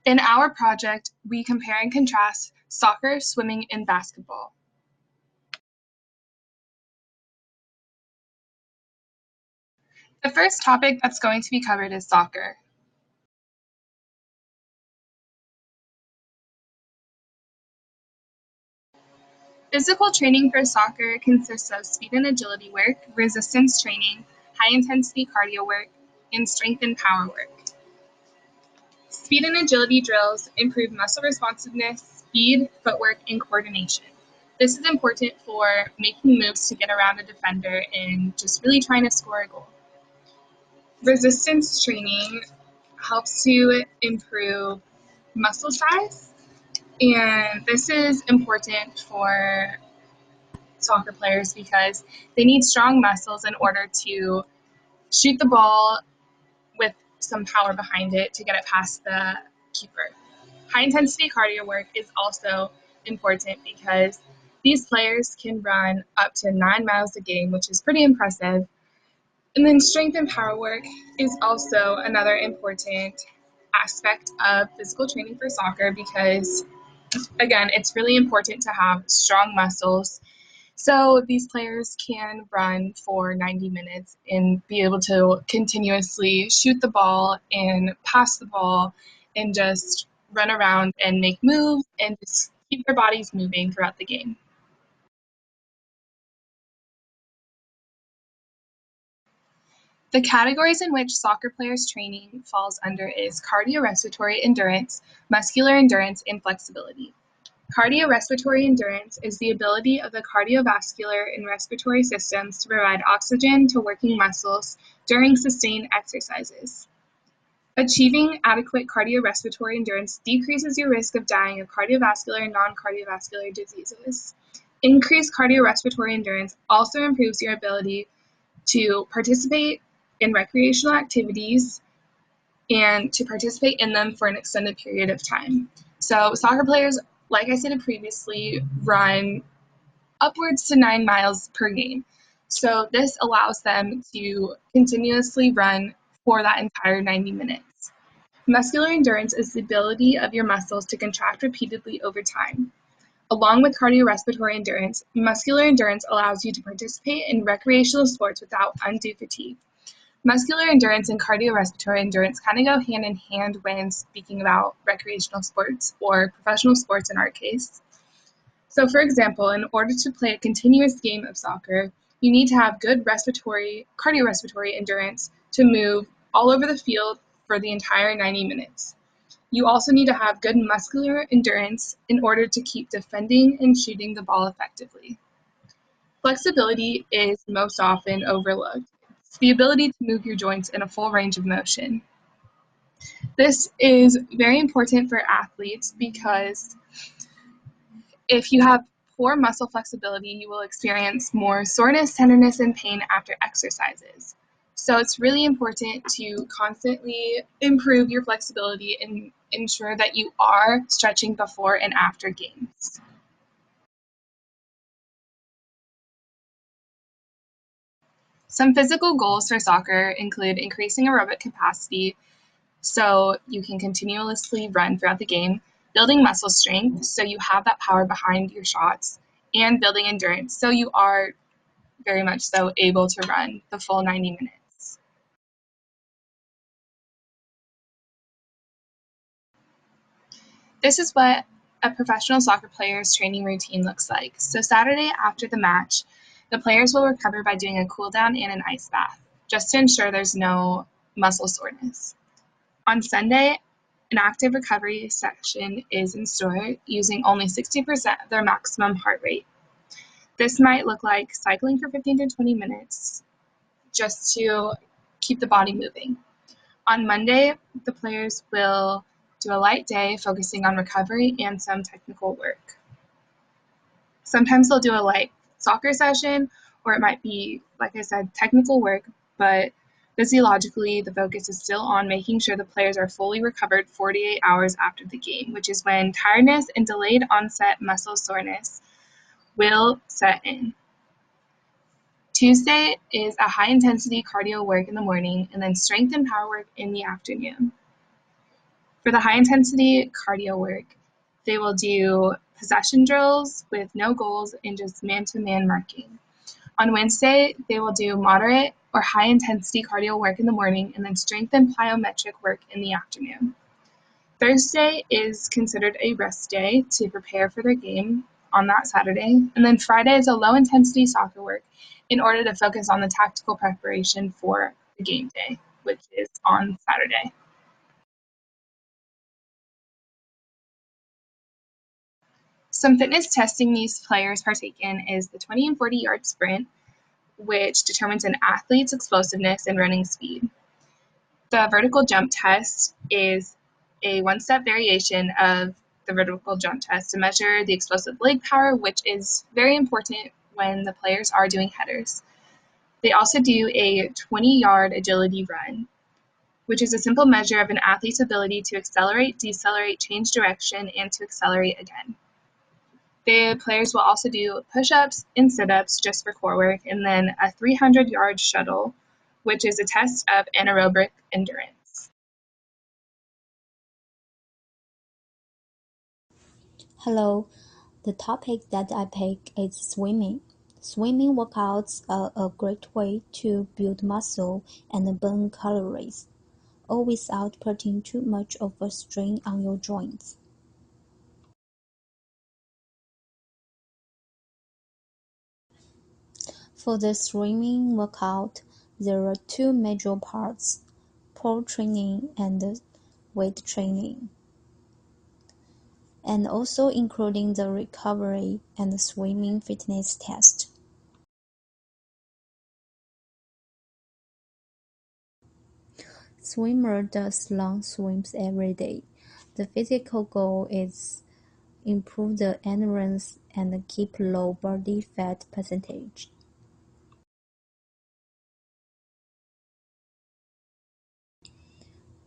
In our project, we compare and contrast soccer, swimming, and basketball. The first topic that's going to be covered is soccer. Physical training for soccer consists of speed and agility work, resistance training, high-intensity cardio work, and strength and power work. Speed and agility drills improve muscle responsiveness, speed, footwork, and coordination. This is important for making moves to get around a defender and just really trying to score a goal. Resistance training helps to improve muscle size, and this is important for soccer players because they need strong muscles in order to shoot the ball with some power behind it to get it past the keeper. High intensity cardio work is also important because these players can run up to 9 miles a game, which is pretty impressive. And then strength and power work is also another important aspect of physical training for soccer because, again, it's really important to have strong muscles so these players can run for 90 minutes and be able to continuously shoot the ball and pass the ball and just run around and make moves and just keep their bodies moving throughout the game. The categories in which soccer players' training falls under is cardiorespiratory endurance, muscular endurance, and flexibility. Cardiorespiratory endurance is the ability of the cardiovascular and respiratory systems to provide oxygen to working muscles during sustained exercises. Achieving adequate cardiorespiratory endurance decreases your risk of dying of cardiovascular and non-cardiovascular diseases. Increased cardiorespiratory endurance also improves your ability to participate in recreational activities and to participate in them for an extended period of time. So soccer players, like I said previously, run upwards to 9 miles per game. So this allows them to continuously run for that entire 90 minutes. Muscular endurance is the ability of your muscles to contract repeatedly over time. Along with cardiorespiratory endurance, muscular endurance allows you to participate in recreational sports without undue fatigue. Muscular endurance and cardiorespiratory endurance kind of go hand in hand when speaking about recreational sports or professional sports in our case. So, for example, in order to play a continuous game of soccer, you need to have good cardiorespiratory endurance to move all over the field for the entire 90 minutes. You also need to have good muscular endurance in order to keep defending and shooting the ball effectively. Flexibility is most often overlooked. It's the ability to move your joints in a full range of motion. This is very important for athletes because if you have poor muscle flexibility, you will experience more soreness, tenderness, and pain after exercises. So it's really important to constantly improve your flexibility and ensure that you are stretching before and after games. Some physical goals for soccer include increasing aerobic capacity so you can continuously run throughout the game, building muscle strength so you have that power behind your shots, and building endurance so you are very much so able to run the full 90 minutes. This is what a professional soccer player's training routine looks like. So Saturday after the match, the players will recover by doing a cool down and an ice bath, just to ensure there's no muscle soreness. On Sunday, an active recovery session is in store using only 60% of their maximum heart rate. This might look like cycling for 15 to 20 minutes just to keep the body moving. On Monday, the players will do a light day focusing on recovery and some technical work. Sometimes they'll do a light soccer session, or it might be, like I said, technical work, but physiologically, the focus is still on making sure the players are fully recovered 48 hours after the game, which is when tiredness and delayed onset muscle soreness will set in. Tuesday is a high-intensity cardio work in the morning and then strength and power work in the afternoon. For the high intensity cardio work, they will do possession drills with no goals and just man to man marking. On Wednesday, they will do moderate or high intensity cardio work in the morning and then strength and plyometric work in the afternoon. Thursday is considered a rest day to prepare for their game on that Saturday. And then Friday is a low intensity soccer work in order to focus on the tactical preparation for the game day, which is on Saturday. Some fitness testing these players partake in is the 20 and 40-yard sprint, which determines an athlete's explosiveness and running speed. The vertical jump test is a one-step variation of the vertical jump test to measure the explosive leg power, which is very important when the players are doing headers. They also do a 20-yard agility run, which is a simple measure of an athlete's ability to accelerate, decelerate, change direction, and to accelerate again. The players will also do push-ups and sit-ups just for core work, and then a 300-yard shuttle, which is a test of anaerobic endurance. Hello, the topic that I pick is swimming. Swimming workouts are a great way to build muscle and burn calories, all without putting too much of a strain on your joints. For the swimming workout, there are two major parts: pole training and weight training, and also including the recovery and swimming fitness test. Swimmer does long swims every day. The physical goal is improve the endurance and keep low body fat percentage.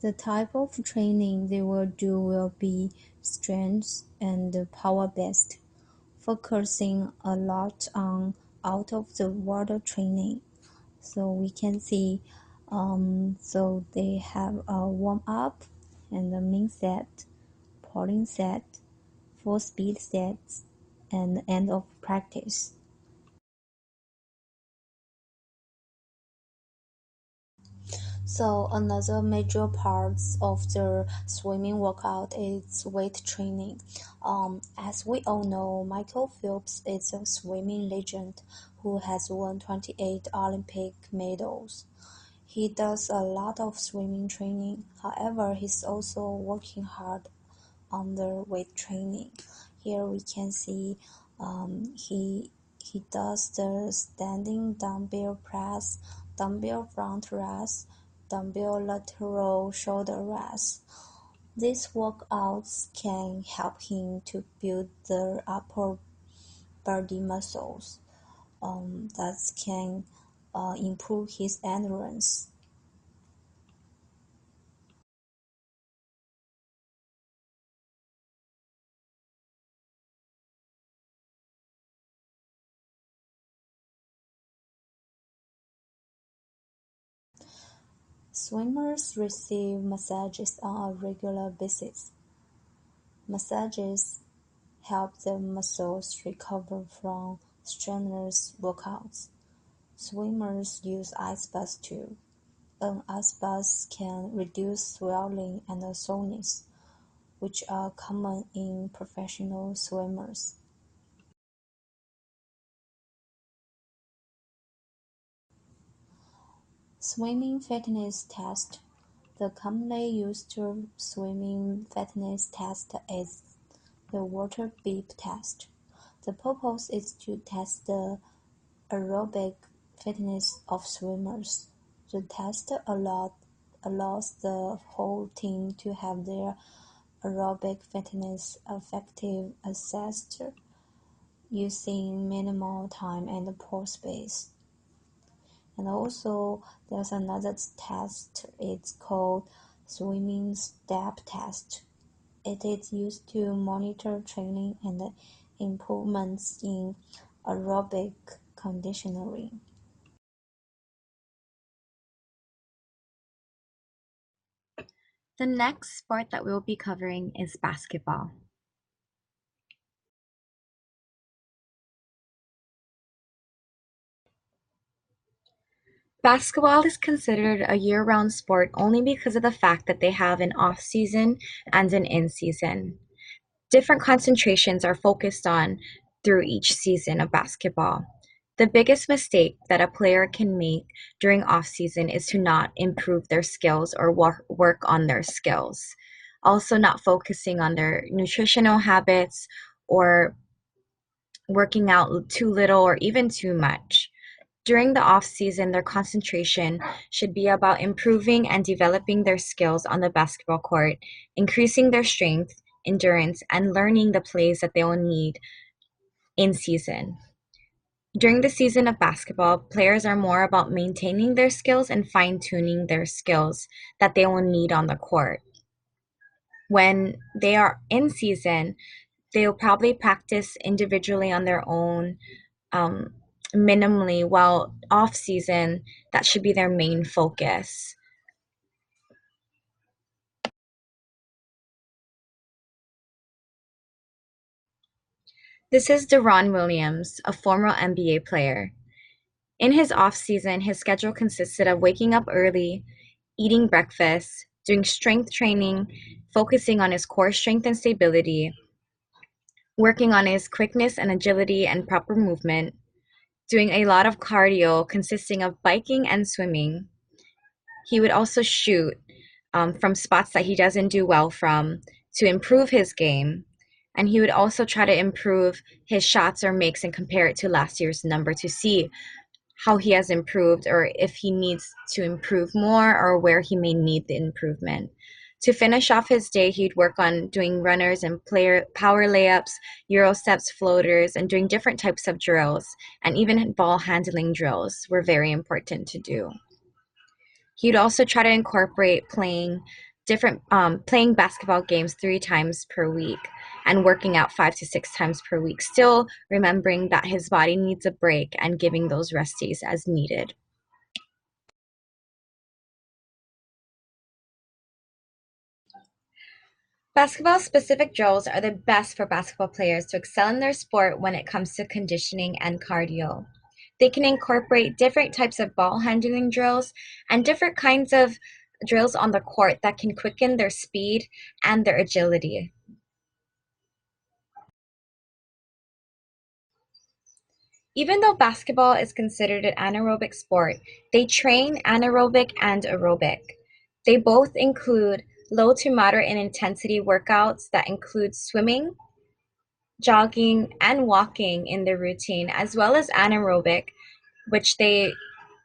The type of training they will do will be strength and power based, focusing a lot on out of the water training. So we can see, so they have a warm up and a main set, polling set, full speed sets, and end of practice. So another major part of the swimming workout is weight training. As we all know, Michael Phelps is a swimming legend who has won 28 Olympic medals. He does a lot of swimming training. However, he's also working hard on the weight training. Here we can see he does the standing dumbbell press, dumbbell front raise, dumbbell lateral shoulder raise. These workouts can help him to build the upper body muscles that can improve his endurance. Swimmers receive massages on a regular basis. Massages help the muscles recover from strenuous workouts. Swimmers use ice baths too. An ice bath can reduce swelling and soreness, which are common in professional swimmers. Swimming fitness test. The commonly used swimming fitness test is the water beep test. The purpose is to test the aerobic fitness of swimmers. The test allows the whole team to have their aerobic fitness effective assessed using minimal time and pore space. And also there's another test, it's called swimming step test. It is used to monitor training and improvements in aerobic conditioning. The next sport that we'll be covering is basketball. Basketball is considered a year-round sport only because of the fact that they have an off-season and an in-season. Different concentrations are focused on through each season of basketball. The biggest mistake that a player can make during off-season is to not improve their skills or work on their skills. Also, not focusing on their nutritional habits or working out too little or even too much. During the off season, their concentration should be about improving and developing their skills on the basketball court, increasing their strength, endurance, and learning the plays that they will need in season. During the season of basketball, players are more about maintaining their skills and fine-tuning their skills that they will need on the court. When they are in season, they'll probably practice individually on their own, um, minimally, while off season, that should be their main focus. This is Deron Williams, a former NBA player. In his off season, his schedule consisted of waking up early, eating breakfast, doing strength training, focusing on his core strength and stability, working on his quickness and agility and proper movement, doing a lot of cardio consisting of biking and swimming. He would also shoot from spots that he doesn't do well from to improve his game. And he would also try to improve his shots or makes and compare it to last year's number to see how he has improved or if he needs to improve more or where he may need the improvement. To finish off his day, he'd work on doing runners and power layups, Euro steps, floaters, and doing different types of drills. And even ball handling drills were very important to do. He'd also try to incorporate playing basketball games 3 times per week and working out 5 to 6 times per week, still remembering that his body needs a break and giving those rest days as needed. Basketball-specific drills are the best for basketball players to excel in their sport when it comes to conditioning and cardio. They can incorporate different types of ball handling drills and different kinds of drills on the court that can quicken their speed and their agility. Even though basketball is considered an anaerobic sport, they train anaerobic and aerobic. They both include low to moderate in intensity workouts that include swimming, jogging, and walking in their routine, as well as anaerobic, which they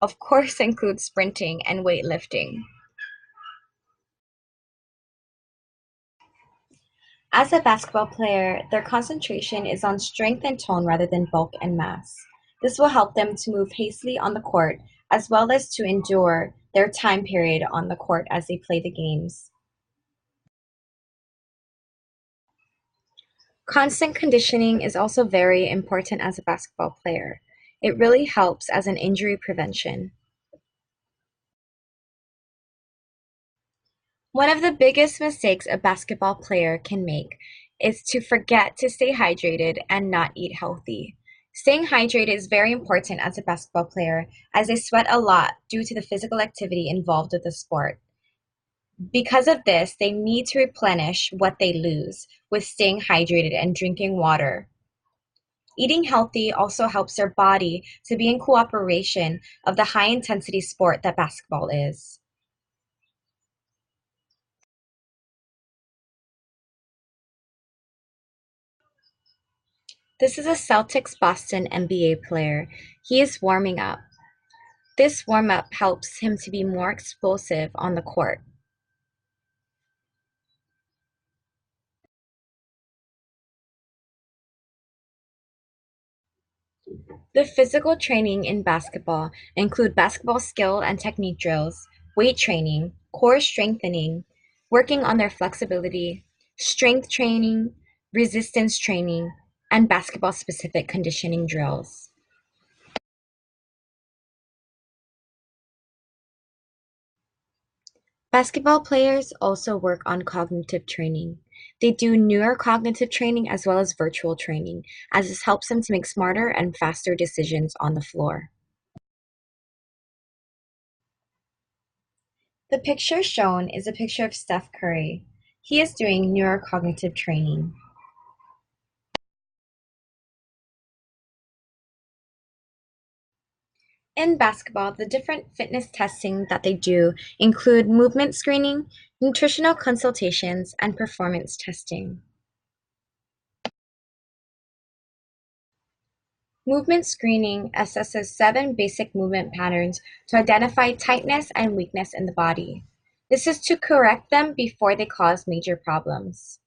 of course include sprinting and weightlifting. As a basketball player, their concentration is on strength and tone rather than bulk and mass. This will help them to move hastily on the court, as well as to endure their time period on the court as they play the games. Constant conditioning is also very important as a basketball player. It really helps as an injury prevention. One of the biggest mistakes a basketball player can make is to forget to stay hydrated and not eat healthy. Staying hydrated is very important as a basketball player as they sweat a lot due to the physical activity involved with the sport. Because of this, they need to replenish what they lose with staying hydrated and drinking water. Eating healthy also helps their body to be in cooperation of the high intensity sport that basketball is. This is a Celtics Boston NBA player. He is warming up. This warm-up helps him to be more explosive on the court. The physical training in basketball include basketball skill and technique drills, weight training, core strengthening, working on their flexibility, strength training, resistance training, and basketball-specific conditioning drills. Basketball players also work on cognitive training. They do neurocognitive training as well as virtual training, as this helps them to make smarter and faster decisions on the floor. The picture shown is a picture of Steph Curry. He is doing neurocognitive training. In basketball, the different fitness testing that they do include movement screening, nutritional consultations, and performance testing. Movement screening assesses 7 basic movement patterns to identify tightness and weakness in the body. This is to correct them before they cause major problems.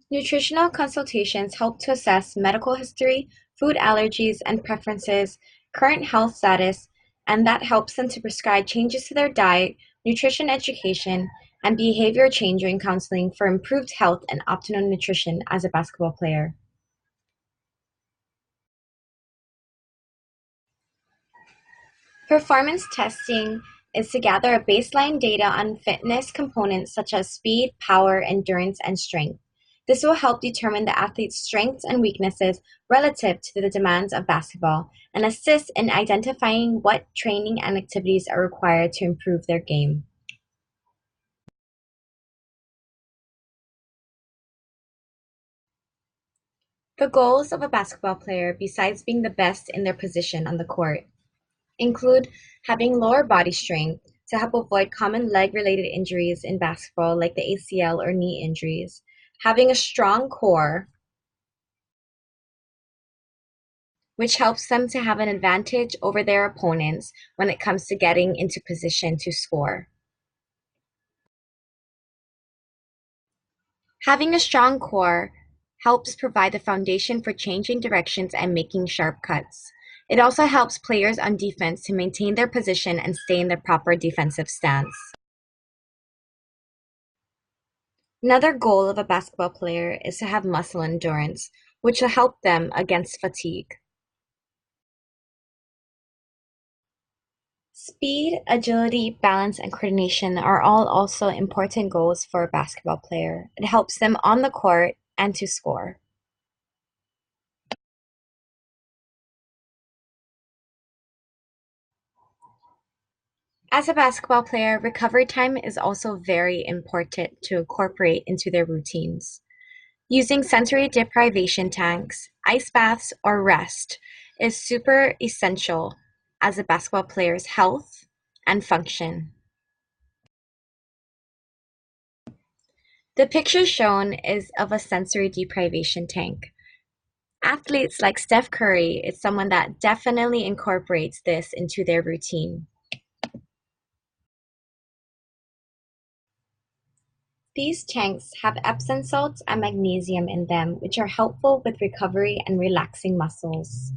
Nutritional consultations help to assess medical history, food allergies and preferences, current health status, and that helps them to prescribe changes to their diet, nutrition education, and behavior change during counseling for improved health and optimal nutrition as a basketball player. Performance testing is to gather a baseline data on fitness components such as speed, power, endurance, and strength. This will help determine the athlete's strengths and weaknesses relative to the demands of basketball and assist in identifying what training and activities are required to improve their game. The goals of a basketball player, besides being the best in their position on the court, include having lower body strength to help avoid common leg-related injuries in basketball like the ACL or knee injuries, having a strong core, which helps them to have an advantage over their opponents when it comes to getting into position to score. Having a strong core helps provide the foundation for changing directions and making sharp cuts. It also helps players on defense to maintain their position and stay in the proper defensive stance. Another goal of a basketball player is to have muscle endurance, which will help them against fatigue. Speed, agility, balance, and coordination are all also important goals for a basketball player. It helps them on the court and to score. As a basketball player, recovery time is also very important to incorporate into their routines. Using sensory deprivation tanks, ice baths, or rest is super essential as a basketball player's health and function. The picture shown is of a sensory deprivation tank. Athletes like Steph Curry is someone that definitely incorporates this into their routine. These tanks have Epsom salts and magnesium in them, which are helpful with recovery and relaxing muscles.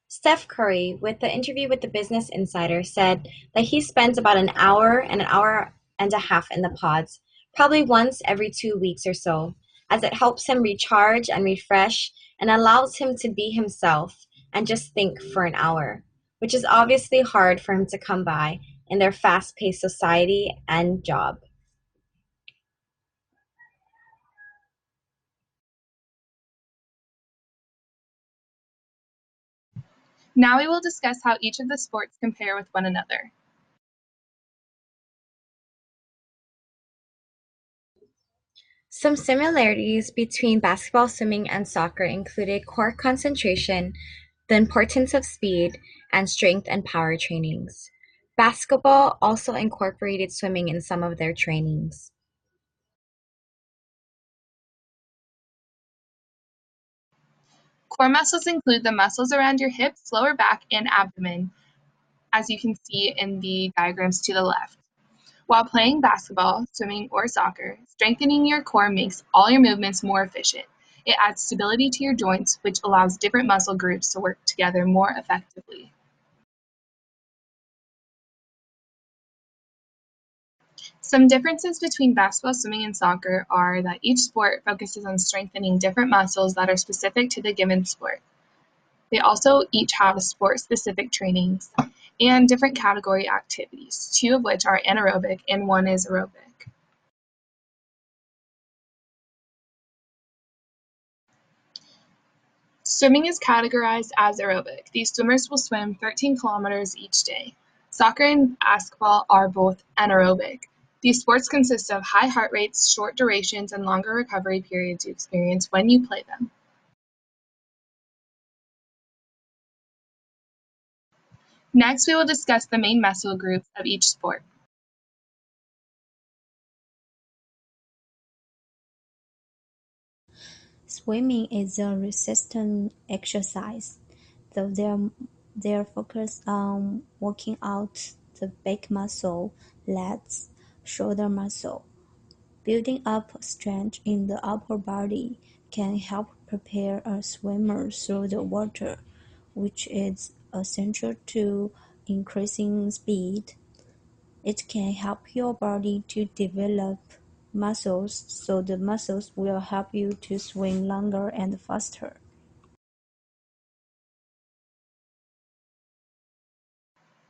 Steph Curry, with the interview with the Business Insider, said that he spends about an hour and a half in the pods, probably once every 2 weeks or so, as it helps him recharge and refresh and allows him to be himself and just think for an hour, which is obviously hard for him to come by in their fast-paced society and job. Now we will discuss how each of the sports compare with one another. Some similarities between basketball, swimming, and soccer included core concentration, the importance of speed, and strength and power trainings. Basketball also incorporated swimming in some of their trainings. Core muscles include the muscles around your hips, lower back, and abdomen, as you can see in the diagrams to the left. While playing basketball, swimming, or soccer, strengthening your core makes all your movements more efficient. It adds stability to your joints, which allows different muscle groups to work together more effectively. Some differences between basketball, swimming, and soccer are that each sport focuses on strengthening different muscles that are specific to the given sport. They also each have sport-specific trainings and different category activities, two of which are anaerobic and one is aerobic. Swimming is categorized as aerobic. These swimmers will swim 13 kilometers each day. Soccer and basketball are both anaerobic. These sports consist of high heart rates, short durations, and longer recovery periods you experience when you play them. Next, we will discuss the main muscle groups of each sport. Swimming is a resistant exercise, though they're focused on working out the back muscle, lats, shoulder muscle. Building up strength in the upper body can help prepare a swimmer through the water, which is essential to increasing speed. It can help your body to develop muscles, so the muscles will help you to swim longer and faster.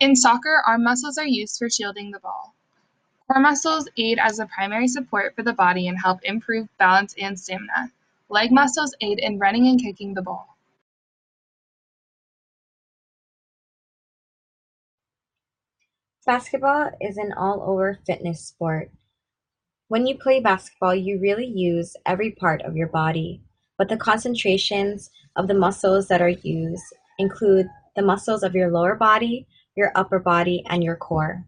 In soccer, arm muscles are used for shielding the ball. Core muscles aid as a primary support for the body and help improve balance and stamina. Leg muscles aid in running and kicking the ball. Basketball is an all-over fitness sport. When you play basketball, you really use every part of your body, but the concentrations of the muscles that are used include the muscles of your lower body, your upper body, and your core.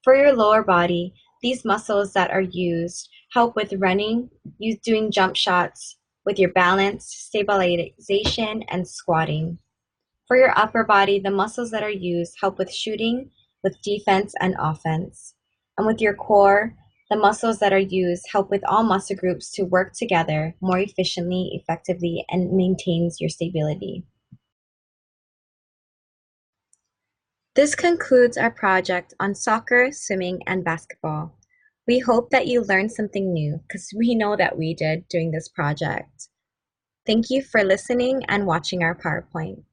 For your lower body, these muscles that are used help with running, you doing jump shots, with your balance, stabilization, and squatting. For your upper body, the muscles that are used help with shooting, with defense and offense. And with your core, the muscles that are used help with all muscle groups to work together more efficiently, effectively, and maintains your stability. This concludes our project on soccer, swimming, and basketball. We hope that you learned something new because we know that we did during this project. Thank you for listening and watching our PowerPoint.